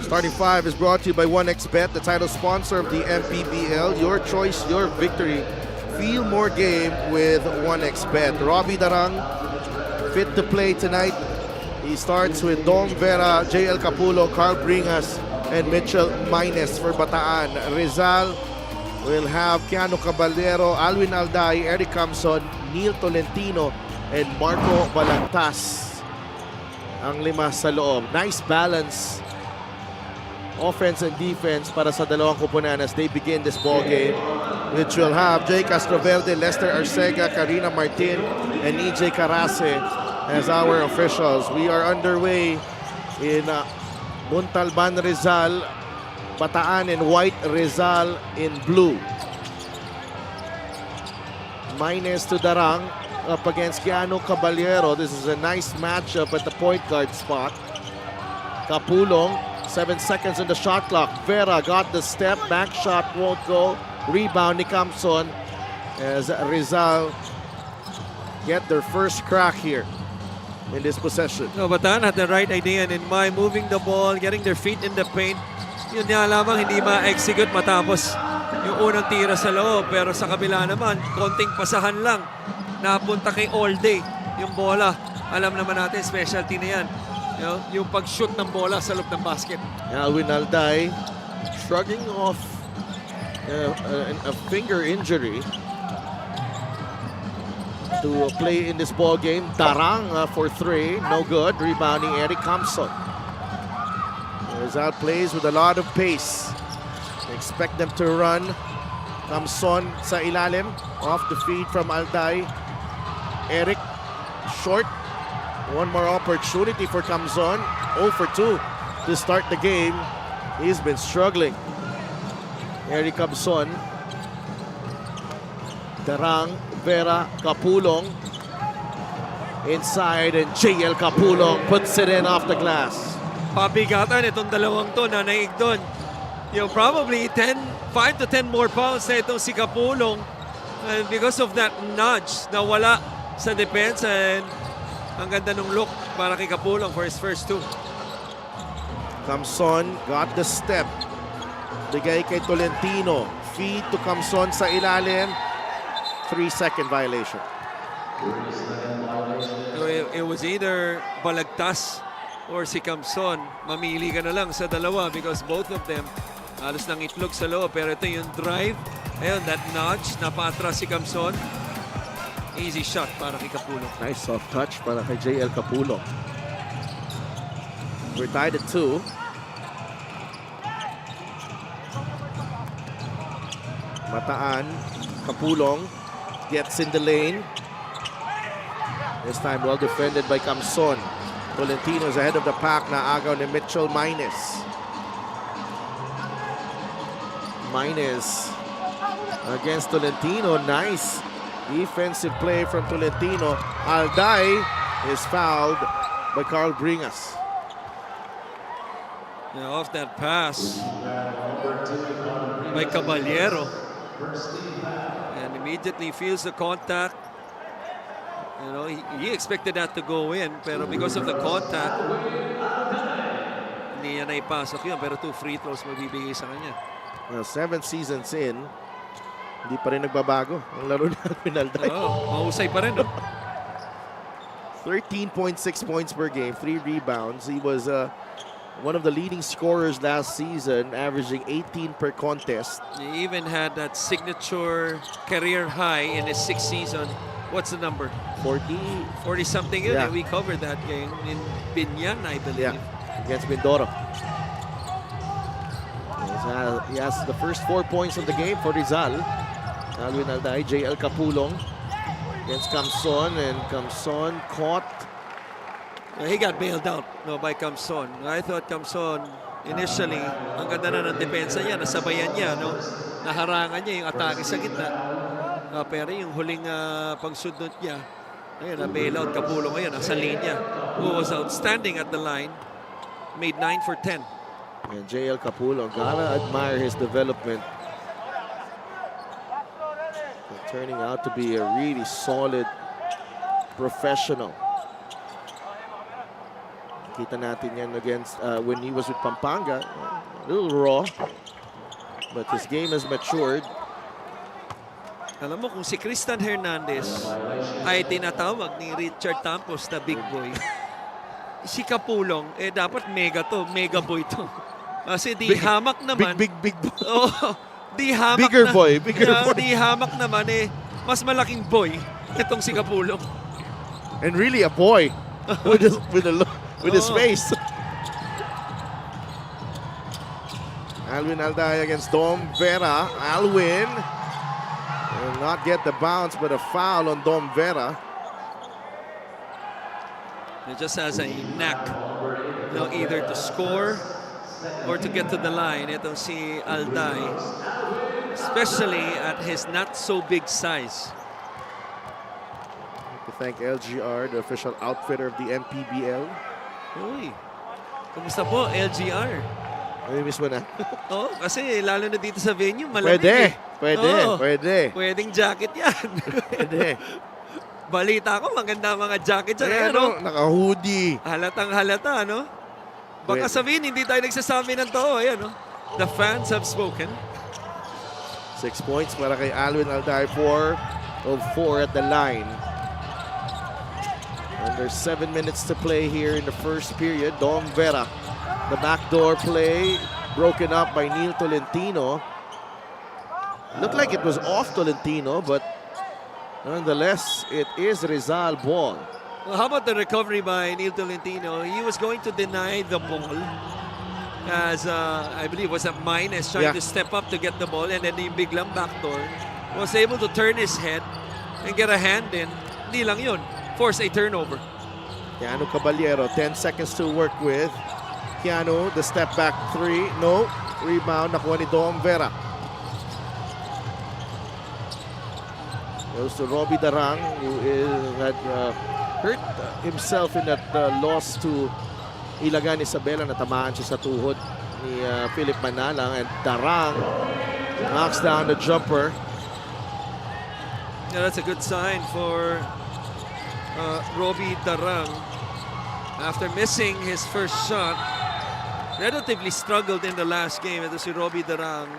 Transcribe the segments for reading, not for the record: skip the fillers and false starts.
Starting five is brought to you by 1xBet, the title sponsor of the MPBL. Your choice, your victory. Feel more game with 1xBet. Robbie Darang, fit to play tonight. He starts with Dom Vera, JL Capulo, Carl Bringas, and Mitchell Mines for Bataan. Rizal will have Keanu Caballero, Alwin Alday, Eric Camson, Neil Tolentino, and Marco Balantas. Ang lima sa loob. Nice balance, offense and defense para sa dalawang kupunan as they begin this ball game, which will have Jay Castroverde, Lester Arcega, Karina Martin, and EJ Carase as our officials. We are underway in Montalban, Rizal, Bataan in white, Rizal in blue. Minus to Darang up against Keanu Caballero. This is a nice matchup at the point guard spot. Capulong, 7 seconds on the shot clock. Vera got the step, back shot won't go. Rebound ni Camson as Rizal get their first crack here in this possession. No, Bataan had the right idea and in mind, moving the ball, getting their feet in the paint. Yun nga lamang, hindi ma-execute matapos yung unang tira sa loob. Pero sa kabila naman, konting pasahan lang. Napunta kay all day yung bola. Alam naman natin, specialty na yan. Yung pag-shoot ng bola sa loob ng basket. Alwin Alday shrugging off a finger injury to play in this ball game. Darang for three, no good. Rebounding Eric Camson. Rizal plays with a lot of pace. Expect them to run. Camson sa ilalim, off the feed from Alday. Eric, short. One more opportunity for Camson. 0 for 2 to start the game. He's been struggling. Eric Camson. Darang, Vera, Capulong. Inside and JL Capulong puts it in off the glass. Pabigatan itong dalawang to na naig doon. Probably 5 to 10 more pounds na itong si Capulong. And because of that nudge, nawala sa defense and ang ganda ng look para kay Capulong for his first two. Camson got the step. Bigay kay Tolentino. Feed to Camson sa ilalim. 3-second violation. It was either balagtas or si Camson. Mamili ka na lang sa dalawa because both of them halos nang itlog sa loob. Pero ito yung drive. Ayun, that nudge. Napatras si Camson. Easy shot para kay Capulong. Nice soft touch para kay JL Capulong. We're tied at 2. Bataan, Capulong gets in the lane. This time well defended by Camson. Tolentino is ahead of the pack na agaw ni Mitchell Mines. Mines against Tolentino. Nice defensive play from Tolentino. Alday is fouled by Carl Bringas. Off that pass by Caballero. And immediately feels the contact. He expected that to go in, pero because of the contact, hindi niya naipasok yun. Pero 2 free throws mabibigay sa kanya. Well, 7 seasons in, hindi pa rin nagbabago ang laro ni Alwin Alday. Mahusay pa rin. 13.6 points per game, 3 rebounds. He was one of the leading scorers last season, averaging 18 per contest. He even had that signature career high in his 6th season. What's the number? 40 something. Yeah. We covered that game in Binyan, I believe. Yeah, against Mindoro. He has the first 4 points of the game for Rizal. Alwin Alday, JL Capulong against Camson, and Camson caught. He got bailed out by Camson. I thought Camson initially, ang ganda na ng depensa niya, nasabayan niya, naharangan niya yung atake sa gitna. Pero yung huling pagsudot niya, ayun, na-bail out Capulong ngayon, nasa linya. Who was outstanding at the line, made 9 for 10. And JL Capulong, gotta admire his development. Turning out to be a really solid professional. Kita natin yan against when he was with Pampanga. A little raw. But his game has matured. Alam mo, kung si Christian Hernandez ay tinatawag ni Richard Campos na big boy, si Kapulong, dapat mega to, mega boy to. Kasi di hamak naman. Big boy. Oh, di hamak Bigger na, boy, bigger boy. Di hamak naman mas malaking boy itong si Kapulong. And really a boy with his face. Alwin Alday against Dom Vera. Alwin will not get the bounce, but a foul on Dom Vera. He just has a knack, either to score or to get to the line. Itong si Alday, especially at his not so big size. To thank LGR, the official outfitter of the MPBL. Uy, kumusta po, LGR? Namimiss mo na? Oo, kasi lalo na dito sa venue, malamig. Pwede. Pwedeng jacket yan. Pwede. Balita ko, maganda mga jacket dyan. Naka-hoodie. Halatang halata, no? Baka sabihin, hindi tayo nagsasabi ng totoo. Ayan, no? The fans have spoken. 6 points para kay Alwin Alday. 4 of 4 at the line. Under 7 minutes to play here in the first period. Dom Vera. The backdoor play broken up by Neil Tolentino. Looked like it was off Tolentino, but nonetheless, it is Rizal ball. Well, how about the recovery by Neil Tolentino? He was going to deny the ball as I believe was a minus trying to step up to get the ball, and then the biglang backdoor was able to turn his head and get a hand in. Hindi lang yun. Force a turnover. Keanu Caballero, 10 seconds to work with. Keanu, the step back three. No. Rebound, nakuha ni Dom Vera. Goes to Robbie Darang, who had hurt himself in that loss to Ilagan Isabela. Natamaan siya sa tuhod ni Philip Manalang. And Darang knocks down the jumper. Yeah, that's a good sign for Robbie Darang. After missing his first shot, relatively struggled in the last game. Ito si Robbie Darang,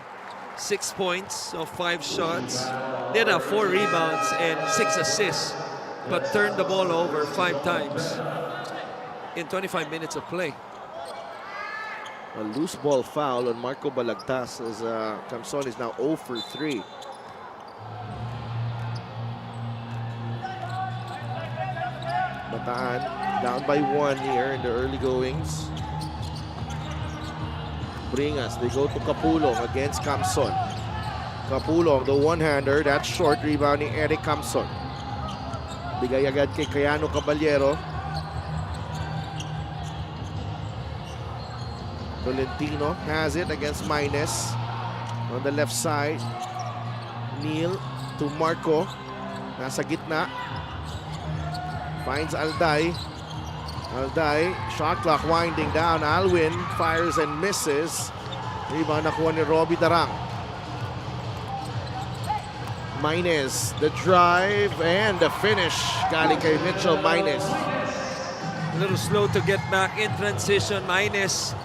6 points of 5 shots. Did have 4 rebounds and 6 assists, but turned the ball over 5 times in 25 minutes of play. A loose ball foul on Marco Balagtas as Camson is now 0 for 3. Bataan down by 1 here in the early goings. Bringas, they go to Kapulong against Camson. Kapulong, the one-hander, that's short. Rebound ni Eric Camson. Bigay agad kay Keanu Caballero. Tolentino has it against Minus. On the left side, Neil to Marco. Nasa gitna. Finds Alday. Alday, shot clock winding down. Alwin fires and misses. Rebound nakuha ni Robbie Darang. Minus, the drive and the finish. Galing kay Mitchell Minus. A little slow to get back in transition. Minus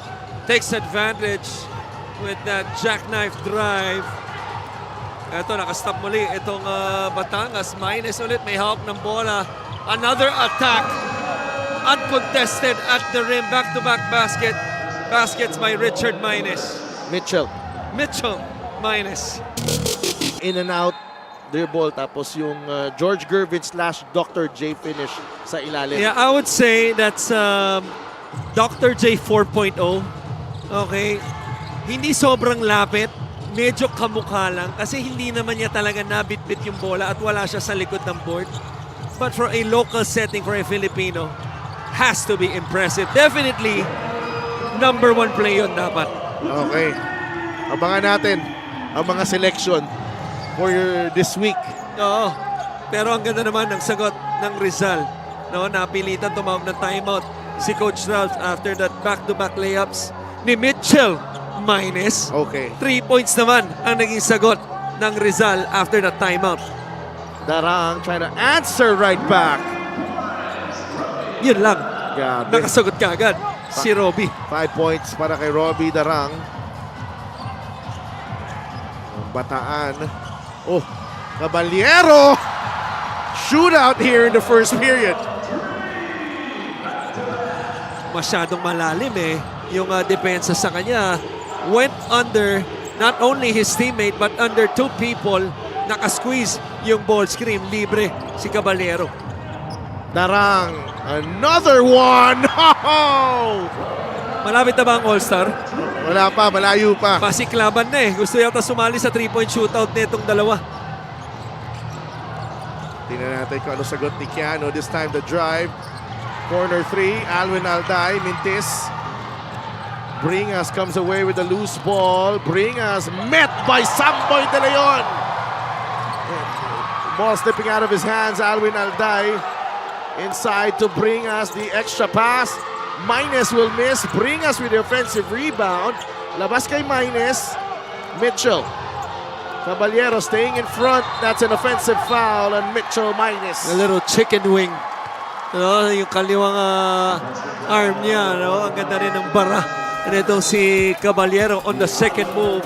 takes advantage with that jackknife drive. Ito, nakastop muli itong Batangas. Minus ulit, may hawak ng bola. Another attack. Uncontested at the rim. Back-to-back baskets by Richard Minus. Mitchell. Minus. In and out dribble. Tapos yung George Gervin / Dr. J finish sa ilalim. Yeah, I would say that's Dr. J 4.0. Okay. Hindi sobrang lapit. Medyo kamukha lang. Kasi hindi naman niya talaga nabitbit yung bola at wala siya sa likod ng board. But for a local setting, for a Filipino, has to be impressive. Definitely, number 1 play yun dapat. Okay. Abangan natin ang mga selection for this week. Oo. Pero ang ganda naman ng sagot ng Rizal. No, napilitan tumawag ng timeout si Coach Ralph after that back-to-back layups ni Mitchell Minus. Okay. 3 points naman ang naging sagot ng Rizal after that timeout. Darang trying to answer right back. Yun lang. Grabe. Nakasagot ka agad si Robbie. 5 points para kay Robbie Darang. Ang Bataan. Oh, Caballero! Shootout here in the first period. Masyadong malalim eh. Yung depensa sa kanya went under not only his teammate but under two people. Naka-squeeze yung ball screen. Libre si Caballero. Darang, another one! Malapit na ba ang All-Star? Wala pa, malayo pa. Pasiklaban na eh. Gusto yata sumali sa 3-point shootout nitong dalawa. Tingnan natin kung ano sagot ni Keanu. This time the drive. Corner 3, Alwin Alday, Mintis. Bringas comes away with a loose ball. Bringas met by Samboy De Leon. Ball slipping out of his hands, Alwin Alday. Inside to Bringas, the extra pass. Minus will miss. Bringas with the offensive rebound. Labas kay Minus. Mitchell. Caballero staying in front. That's an offensive foul on Mitchell Minus. A little chicken wing. No, yung kaliwang arm niya, no? Ang ganda rin ng bara. And itong si Caballero on the second move.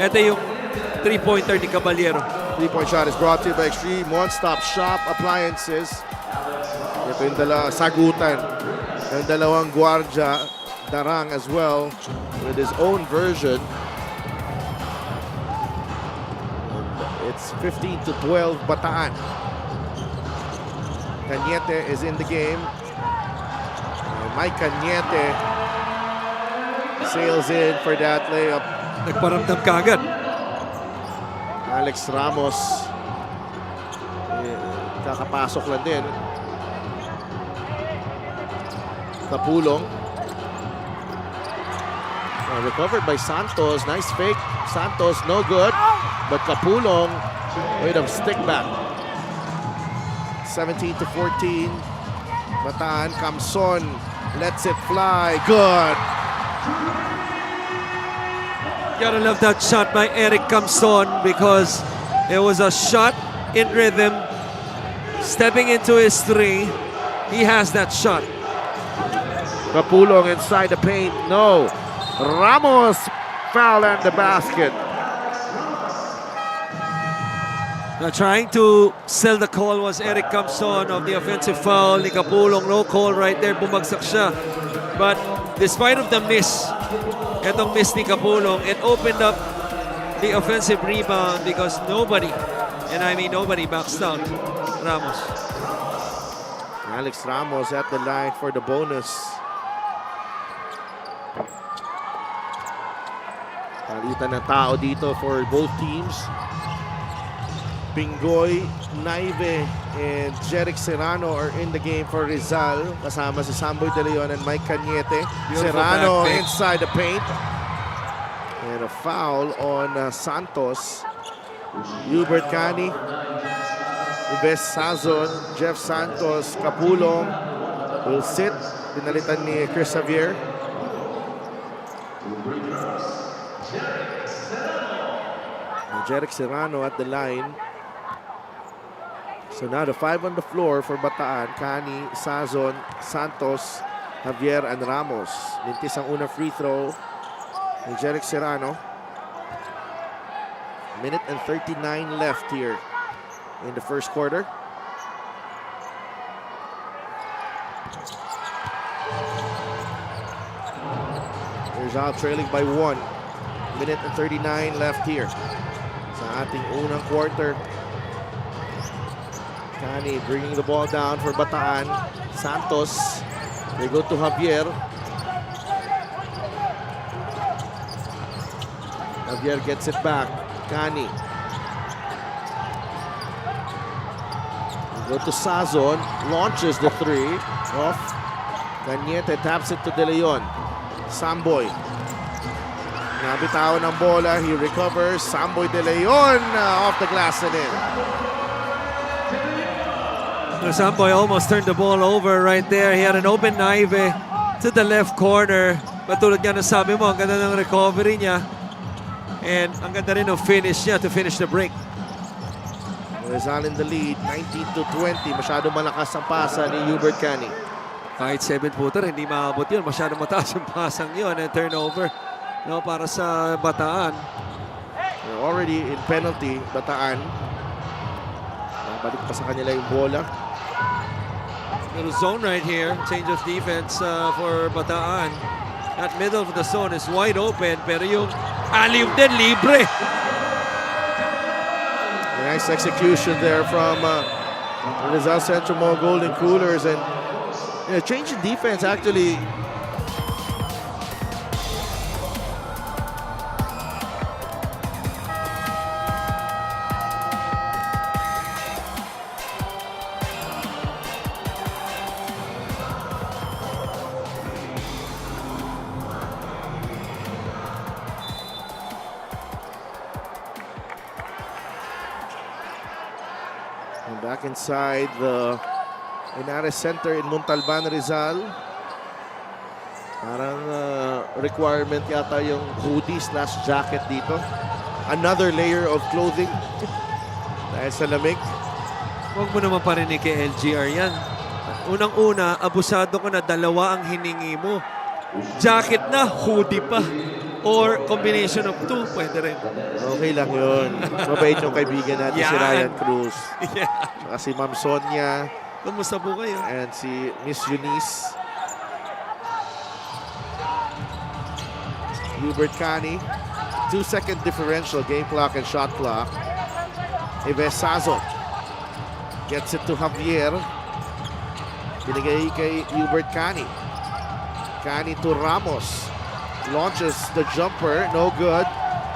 Ito yung 3-pointer ni Caballero. 3-point shot is brought to you by Extreme One-Stop Shop Appliances. Ito yung sagutan. Yung dalawang guardia, Darang as well, with his own version. And it's 15-12 Bataan. Cañete is in the game. Mike Cañete sails in for that layup. Nagparamdam kagad. Alex Ramos kakapasok lang din. Kapulong. Recovered by Santos. Nice fake. Santos no good. But Kapulong with a stick back. 17-14. Bataan. Camson lets it fly. Good. Gotta love that shot by Eric Camson because it was a shot in rhythm. Stepping into his three. He has that shot. Kapulong inside the paint. No. Ramos foul at the basket. Now trying to sell the call was Eric Camson of the offensive foul. Ni Kapulong, no call right there. Bumagsak siya. But despite of the miss, etong miss ni Kapulong, it opened up the offensive rebound because nobody, and I mean nobody, backs down Ramos. Alex Ramos at the line for the bonus. Palitan ng tao dito for both teams. Pingoy, Naive, and Jeric Serrano are in the game for Rizal. Kasama si Samboy De Leon and Mike Cañete. Serrano inside the paint. And a foul on Santos. Hubert Cani, Ives Sazon, Jeff Santos, Kapulong will sit. Pinalitan ni Chris Xavier. Jeric Serrano at the line. So now the 5 on the floor for Bataan. Cani, Sazon, Santos, Javier, and Ramos. Lintis ang unang free throw ni Jeric Serrano. Minute and 39 left here in the first quarter. Rizal trailing by 1. Minute and 39 left here sa ating unang quarter. Cani bringing the ball down for Bataan. Santos. They go to Javier. Javier gets it back. Cani. They go to Sazon. Launches the three. Off. Cañete taps it to De Leon. Samboy. Nabitawan ng bola. He recovers. Samboy De Leon off the glass and in. Samboy almost turned the ball over right there. He had an open Naive to the left corner. Patulad nga na sabi mo, ang ganda ng recovery niya. And ang ganda rin ng finish niya to finish the break. Rizal in the lead, 19-20. Masyado malakas ang pasa ni Hubert Cani. Kahit 7-footer, hindi maabot yun. Masyadong mataas yung pasang yun. And turnover, no, para sa Bataan. They're already in penalty, Bataan. Balik pa sa kanila yung bola. Little zone right here. Change of defense for Bataan. That middle of the zone is wide open, pero yung alley-oop din, libre. Nice execution there from Rizal Central Mall Golden Coolers, and change in defense actually. And back inside the Inares Center in Montalban, Rizal. Parang requirement yata yung hoodie/jacket dito. Another layer of clothing dahil sa lamig. Huwag mo naman parinig kay LGR yan. Unang-una, abusado ko na dalawa ang hiningi mo. Jacket na, hoodie pa. Or combination of two, pwede rin. Okay lang yun. Mabait yung kaibigan natin si Ryan Cruz. Yeah. Saka si Ma'am Sonia. Kumusta po kayo? And si Miss Eunice. Hubert Cani. 2-second differential, game clock and shot clock. Ives Sazo gets it to Javier. Binigay kay Hubert Cani. Cani to Ramos. Launches the jumper, no good.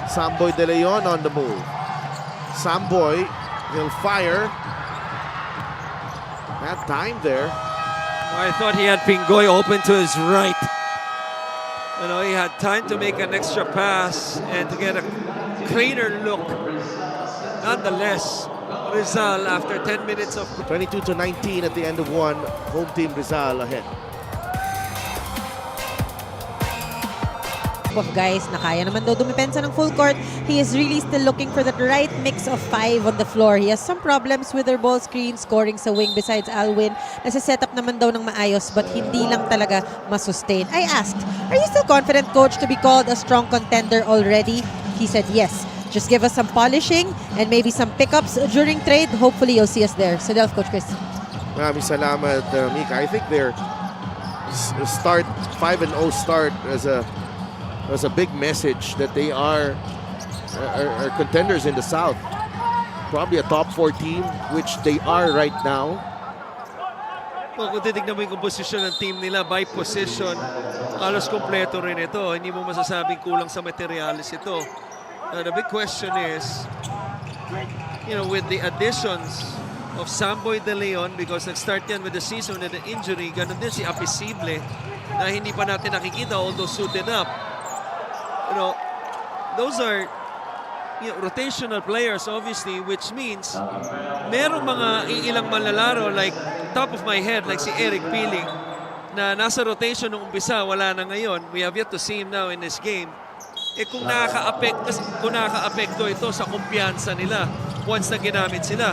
Samboy De Leon on the move. Samboy, he'll fire. Had time there. I thought he had Pingoy open to his right. You know, he had time to make an extra pass and to get a cleaner look. Nonetheless, Rizal after 10 minutes of 22-19 at the end of one. Home team Rizal ahead. Of guys na kaya naman daw dumipensa ng full court. He is really still looking for that right mix of 5 on the floor. He has some problems with their ball screen, scoring sa wing besides Alwin. Nasa-set up naman daw ng maayos but hindi lang talaga masustain. I asked, are you still confident, coach, to be called a strong contender already? He said yes. Just give us some polishing and maybe some pickups during trade. Hopefully you'll see us there. So Delph, Coach Chris. Maraming salamat, Mika. I think their start, 5-0 start was a big message that they are contenders in the South. Probably a top 4 team, which they are right now. Well, kung titignan mo yung composition ng team nila by position, halos kompleto rin ito. Hindi mo masasabing kulang sa materialis ito. The big question is, you know, with the additions of Samboy De Leon, because nag-start yan with the season and the injury, ganun din si Apisible na hindi pa natin nakikita although suited up. You know, those are rotational players obviously, which means merong mga ilang manlalaro like top of my head like si Eric Piling na nasa rotation nung umpisa, wala na ngayon. We have yet to see him now in this game. Kung nakaka-apekto ito sa kumpiyansa nila once na ginamit sila.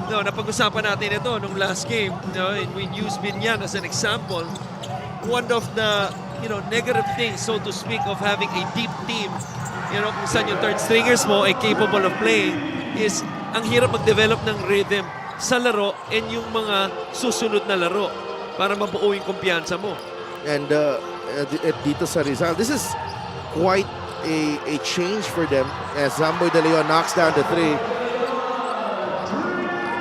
No, napag-usapan natin ito nung last game. We use Binyan as an example. One of the negative things, so to speak, of having a deep team, kung saan yung third stringers mo ay capable of playing, is ang hirap mag-develop ng rhythm sa laro and yung mga susunod na laro para mabuo yung kumpiyansa mo. And dito sa Rizal, this is quite a change for them as Samboy De Leon knocks down the 3.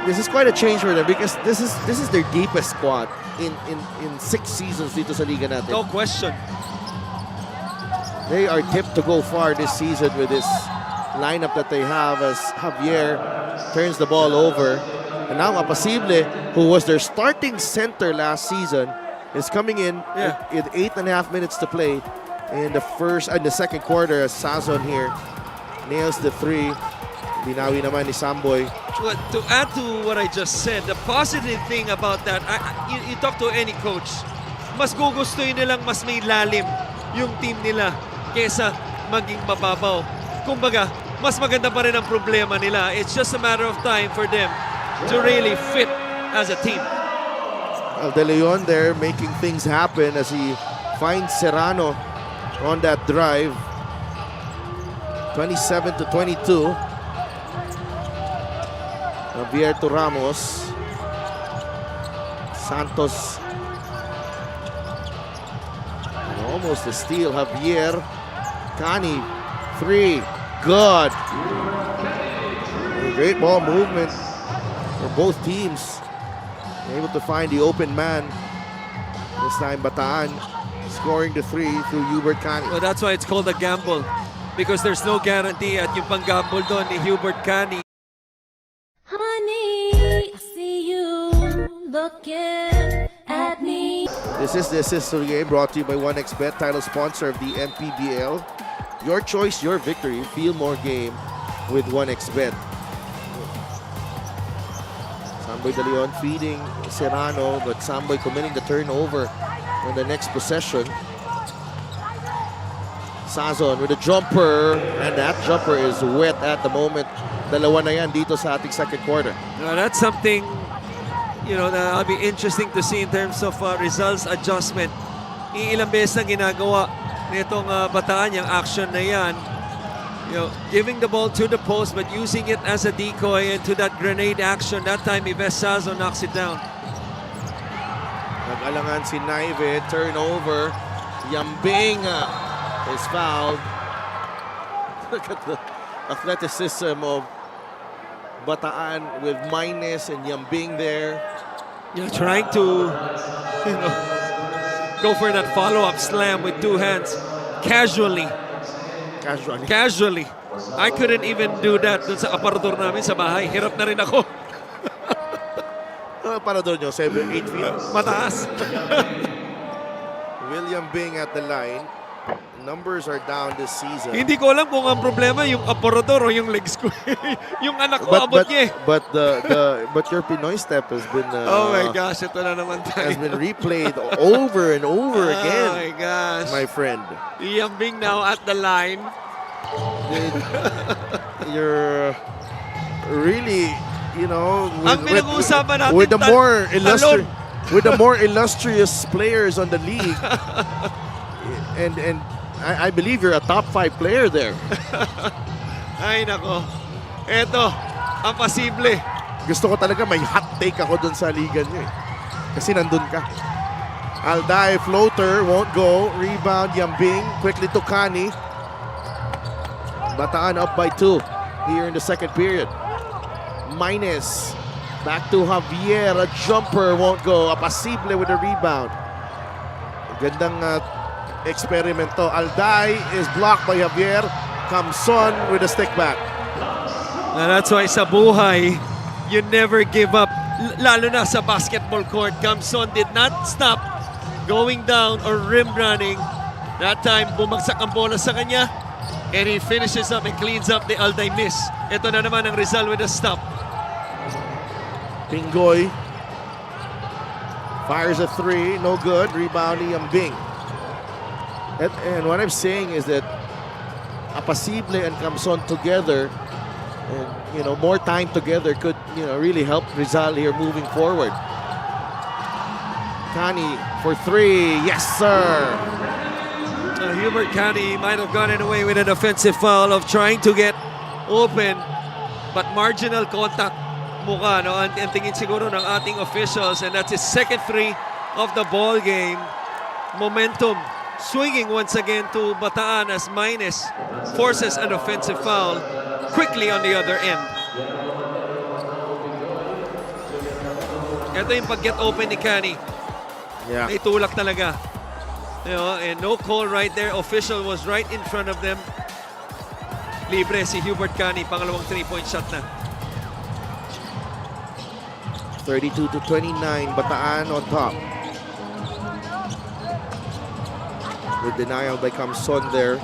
This is quite a change for them because this is their deepest squad in 6 seasons dito sa liga natin. No question. They are tipped to go far this season with this lineup that they have as Javier turns the ball over. And now Apasible, who was their starting center last season, is coming in with 8.5 minutes to play in the second quarter as Sazon here nails the 3. Binawi naman ni Samboy. Well, to add to what I just said, the positive thing about that, you talk to any coach, mas gugustuhin nilang mas may lalim yung team nila kesa maging mababaw. Kumbaga, mas maganda pa rin ang problema nila. It's just a matter of time for them to really fit as a team. De Leon there making things happen as he finds Serrano on that drive. 27-22. Javier to Ramos. Santos. And almost a steal. Javier. Cani. 3. Good. Great ball movement for both teams. Able to find the open man. This time Bataan scoring the 3 through Hubert Cani. Well, that's why it's called a gamble. Because there's no guarantee at yung pang-gamble doon ni Hubert Cani. Honey, I see you looking at me. This is the assist to the game brought to you by 1xBet, title sponsor of the MPBL. Your choice, your victory. Feel more game with 1xBet. Samboy De Leon feeding Serrano, but Samboy committing the turnover on the next possession. Sazon with a jumper, and that jumper is wet at the moment. Dalawa na yan dito sa ating second quarter. Now, that's something, you know, that'll be interesting to see in terms of Rizal's adjustment. Ilang beses na ginagawa nitong Bataan yung action na yan. You know, giving the ball to the post but using it as a decoy into that grenade action. That time, Ives Sazon knocks it down. Nag-alangan si Naive, turnover. Yambing is fouled. Look at the athleticism of Bataan with Minus and Yambing there. You know, trying to, you know, go for that follow-up slam with two hands. Casually. I couldn't even do that dun sa aparador namin sa bahay. Hirap na rin ako. Aparador nyo, 7-8 feet. Mataas. William Bing at the line. Numbers are down this season. Hindi ko alam kung ang problema yung aparador o yung legs ko. Yung anak ko abot niya. But your Pinoy step has been oh my gosh, ito na naman tayo. has been replayed over and over again. Oh my gosh. My friend. Yambing now at the line. You're really, you know, Ang pinag-uusapan natin, with the more talon. with the more illustrious players on the league. and I believe you're a top 5 player there. Ay nako. Eto, ang pasible. Gusto ko talaga may hot take ako dun sa liga niyo eh. Kasi nandun ka. Alday floater, won't go. Rebound, Yambing. Quickly to Cani. Bataan up by 2 here in the second period. Minus. Back to Javier. A jumper won't go. Apasible with a rebound. Gandang experiment to. Alday is blocked by Javier. Camson with a stick back. And that's why sa buhay, you never give up. Lalo na sa basketball court. Camson did not stop going down or rim running. That time, bumagsak ang bola sa kanya. And he finishes up and cleans up the Alday miss. Ito na naman ang Rizal with a stop. Pingoy fires a 3. No good. Rebounding Yambing. And what I'm saying is that Apasible and Camson together, and you know, more time together could, you know, really help Rizal here moving forward. Cani for 3. Yes, sir. Hubert Cani might have gotten away with an offensive foul of trying to get open, but marginal contact mukha, no? Ang tingin siguro ng ating officials, and that's his second 3 of the ball game. Momentum swinging once again to Bataan as Minus forces an offensive foul quickly on the other end. Ito yung pag-get open ni Cani. Yeah. May tulak talaga. You know, and no call right there. Official was right in front of them. Libre si Hubert Cani. Pangalawang 3-point shot na. 32-29. Bataan on top. With denial by Camson there.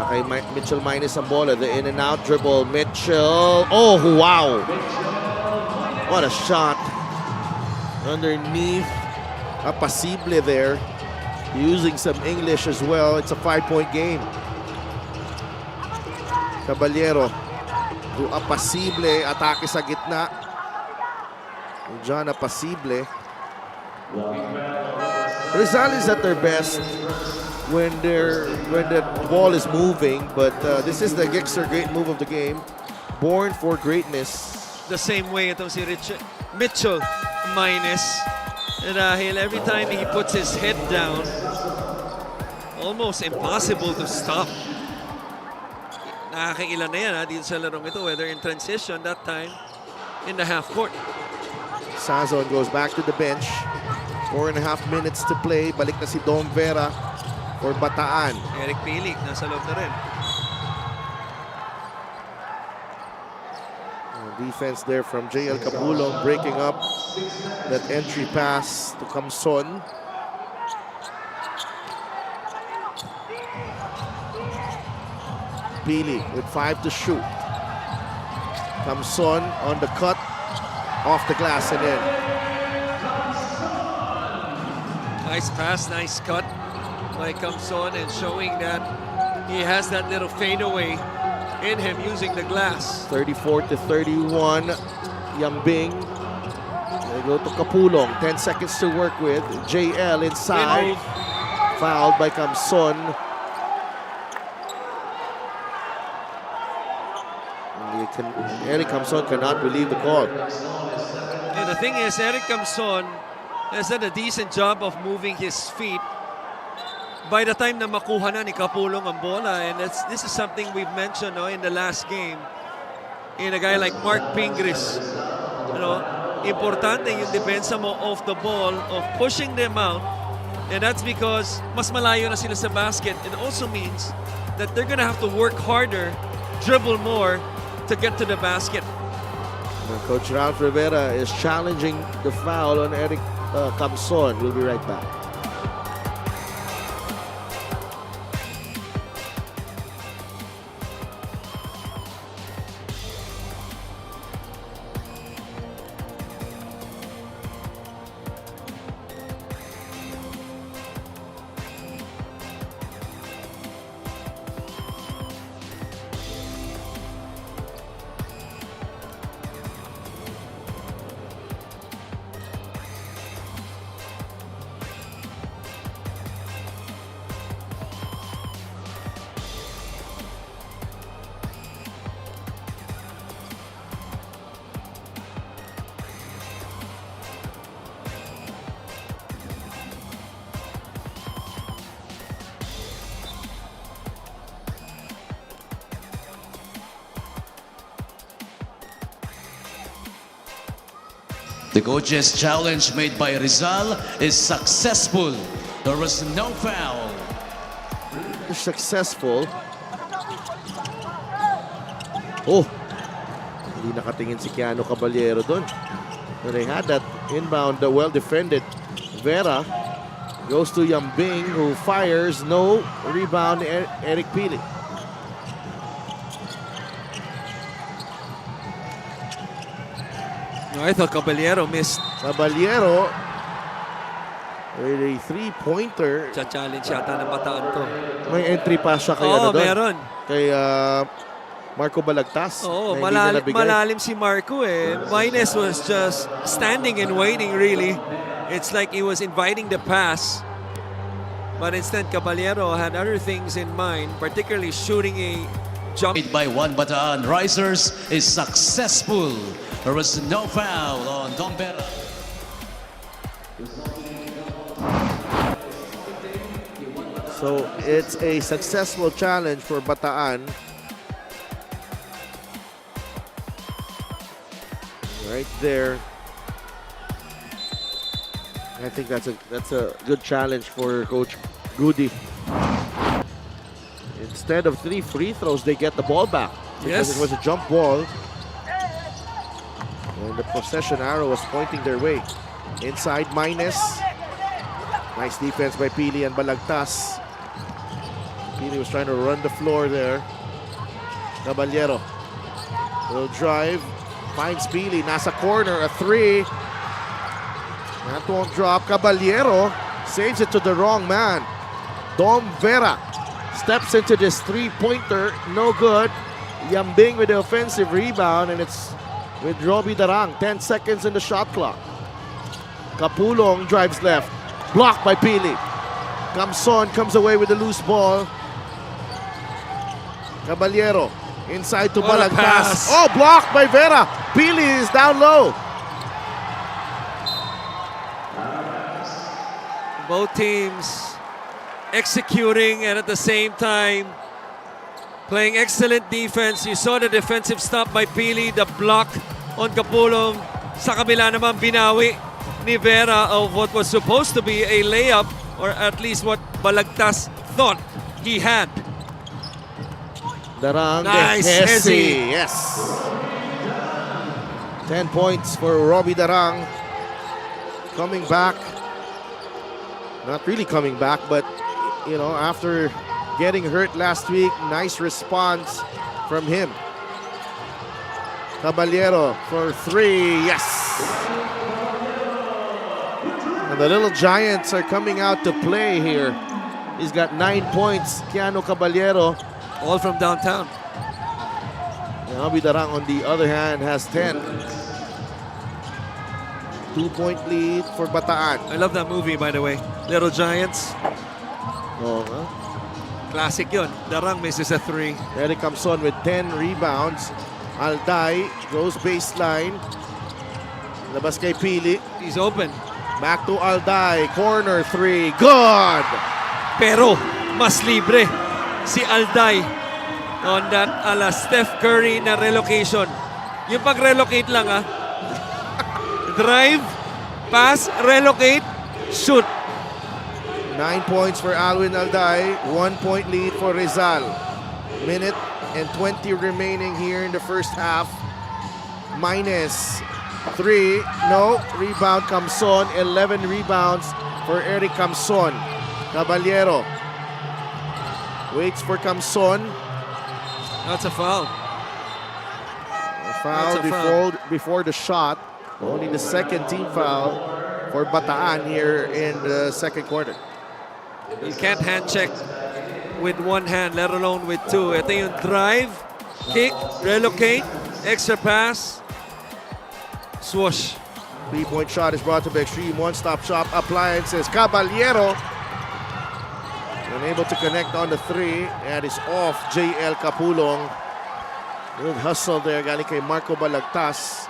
Okay, Mitchell Minus ang bola. The in and out dribble. Mitchell. Oh, wow. What a shot. Underneath. Apasible there. Using some English as well. It's a 5-point game. Caballero. To Apasible. Atake sa gitna. John Apasible. Rizal is at their best when the ball is moving, but this is the Gixxer great move of the game. Born for greatness. The same way itong si Mitchell minus. Dahil every time he puts his head down, almost impossible to stop. Nakakailan na yan dito sa larong ito, whether in transition, that time in the half court. Sazon goes back to the bench. 4.5 minutes to play. Balik na si Dom Vera for Bataan. Eric Pilik, nasa loob na rin. Defense there from JL Capulong, breaking up that entry pass to Kamson. Pili with 5 to shoot. Kamson on the cut, off the glass and in. Nice pass, nice cut by Kamson, and showing that he has that little fadeaway in him using the glass. 34 to 31. Yambing. They go to Capulong. 10 seconds to work with. JL inside. Fouled by Kamson. Eric Kamson cannot believe the call. And the thing is, Eric Kamson has done a decent job of moving his feet by the time na makuha na ni Capulong ang bola. And this is something we've mentioned in the last game in a guy like Mark Pingris. Importante yung depensa mo off the ball, of pushing them out. And that's because mas malayo na sila sa basket. It also means that they're gonna have to work harder, dribble more to get to the basket. Coach Ralph Rivera is challenging the foul on Eric Kamson. We'll be right back. The coach's challenge made by Rizal is successful. There was no foul. Successful. Oh, hindi nakatingin si Keanu Caballero doon. They had that inbound, well defended. Vera goes to Yambing, who fires. No rebound. Eric Pili. I thought Caballero missed. Caballero with a three-pointer. Challenge yata ng Bataan to. May entry pass siya kay doon? Meron. Kay Marco Balagtas. Malalim si Marco eh. Minus was just standing and waiting really. It's like he was inviting the pass. But instead, Caballero had other things in mind, particularly shooting a jump. Made by one Bataan Risers is successful. There was no foul on Dombera. So it's a successful challenge for Bataan. Right there. I think that's a good challenge for Coach Goody. Instead of 3 free throws, they get the ball back. Because it was a jump ball. And the possession arrow was pointing their way. Inside minus. Nice defense by Pili and Balagtas. Pili was trying to run the floor there. Caballero will drive. Finds Pili. Nasa corner. A 3. That won't drop. Caballero saves it to the wrong man. Dom Vera steps into this three-pointer. No good. Yambing with the offensive rebound, and it's with Robbie Darang. 10 seconds in the shot clock. Kapulong drives left. Blocked by Pili. Camson comes away with the loose ball. Caballero inside to What a Balagtas. pass. Oh, blocked by Vera. Pili is down low. Both teams executing and at the same time playing excellent defense. You saw the defensive stop by Pili, the block on Kapulong. Sa kabila naman binawi ni Vera of what was supposed to be a layup, or at least what Balagtas thought he had. Darang Nice, de Hesi. Hesi. Yes. 10 points for Robbie Darang. Coming back. Not really coming back, but you know, after getting hurt last week, nice response from him. Caballero for 3. Yes. And the little Giants are coming out to play here. He's got 9 points. Keanu Caballero. All from downtown. Robbie Darang, on the other hand, has 10. 2-point lead for Bataan. I love that movie, by the way. Little Giants. Oh, huh? Classic yun. Darang misses a 3. Eric Camson with 10 rebounds. Alday goes baseline. Labas kay Pili. He's open. Back to Alday. Corner 3. Good! Pero mas libre si Alday on that ala Steph Curry na relocation. Yung pag-relocate lang drive, pass, relocate, shoot. 9 points for Alwin Alday. 1-point lead for Rizal. Minute and 20 remaining here in the first half. Minus 3. No. Rebound Camson. 11 rebounds for Eric Camson. Caballero waits for Camson. That's a foul. A foul, That's a foul. before the shot. Only the second team foul for Bataan here in the second quarter. You can't hand check with one hand, let alone with two. Ito yung drive, kick, relocate, extra pass, swoosh. 3-point shot is brought to the extreme one-stop shop appliances. Caballero unable to connect on the 3. And it's off JL Kapulong. Good hustle there galing kay Marco Balagtas.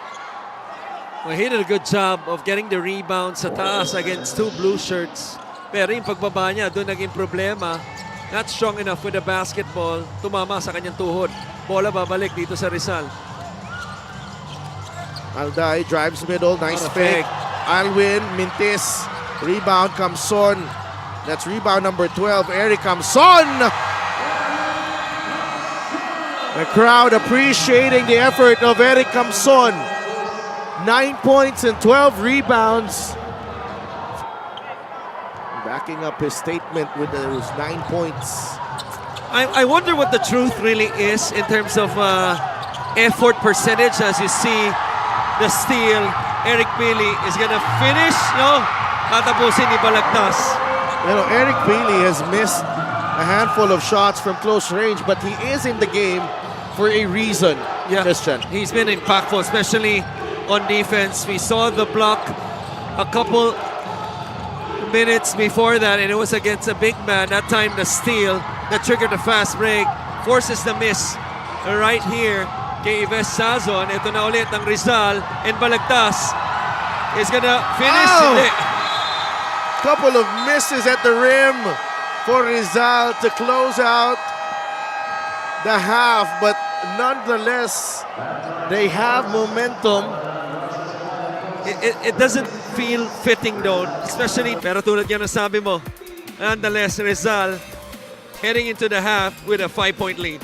Well, he did a good job of getting the rebound sa taas against two blue shirts. Pero yung pagbaba niya, doon naging problema. Not strong enough with the basketball. Tumama sa kanyang tuhod. Bola babalik dito sa Rizal. Alday drives middle. Nice What a fake. fake. Alwin, Mintis. Rebound, Camson. That's rebound number 12, Eric Camson. The crowd appreciating the effort of Eric Camson. 9 points and 12 rebounds. Backing up his statement with those 9 points. I wonder what the truth really is in terms of effort percentage. As you see the steal, Eric Pili is gonna finish, no? Tatapusin ni Balagtas. You know, Eric Pili has missed a handful of shots from close range, but he is in the game for a reason, Christian. He's been impactful, especially on defense. We saw the block a couple minutes before that, and it was against a big man. That time, the steal that triggered the fast break forces the miss right here kay Ives Sazon. Ito na ulit ang Rizal, and Balagtas is gonna finish. Oh! Hindi. Couple of misses at the rim for Rizal to close out the half, but nonetheless, they have momentum. It doesn't feel fitting though, especially, pero tulad yan ang sabi mo, nonetheless, Rizal heading into the half with a 5-point lead.